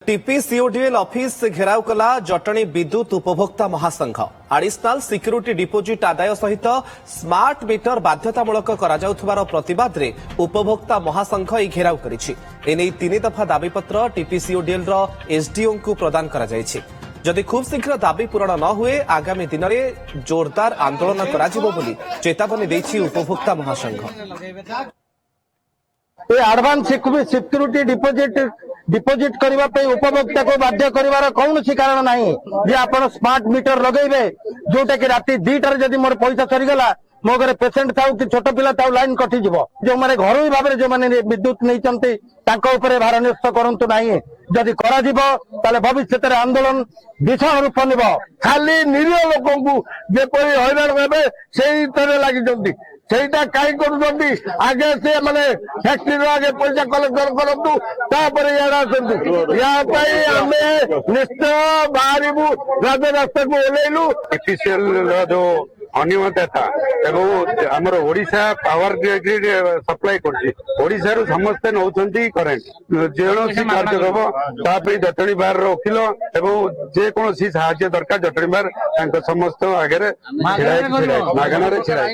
TPCODL office घेराव कला जटणी विद्युत उपभोक्ता महासंघ एडिशनल सिक्यूरिटी डिपोजिट आदाय सहित स्मार्ट मीटर बाध्यतामूलक कराଯାउथबार प्रतिवाद रे उपभोक्ता महासंघ ई घेराव करिछि। एने 3 दफा दाबीपत्र टीपीसीओडीएल रो एसडीओ को प्रदान करा जायछि। जदि खूब शीघ्र दाबी पूरण न हुए आगामी दिन में जोरदार आंदोलन कराजिबो बोली चेतावनी दैछि उपभोक्ता महासंघ। एडवांस सिक्यूरिटी डिपोजिट करने उपभोक्ता को बाध्य कर कौन कारण ना जे आप स्मार्ट मीटर लगे जोटा कि राति 2टार जदि मोर पैसा सरीगला मो घर पेसेंट था कि छोट पिला था लाइन कटिज जो मैंने घर भाव जो मैंने विद्युत नहीं भार न्यस्त करूँ ना जदि कर भविष्य में आंदोलन विशाल रूप निब खाली निरीह लोक जेपरी हैरान हे से लगी ସେଇଟା କାହିଁ କରୁଛନ୍ତି ଆगे से माने फैक्ट्री आगे पैसा कलेक्शन करतु तापर यार आसतु या आमे निश्चय बाहरबू राजरास्ता को ओल्लैलु ऑफिशियल जो अनियमितता था एवं आमर ओडिशा पावर ग्रिड सप्लाई करछि ओडिशा रु समस्त नौचंती करेंट जेनोसी कार्य करबो जटणी बार वकिल एवं जे कोनोसी सहायता दरकार जटणी बार समस्त आगे मागणार छेड़ा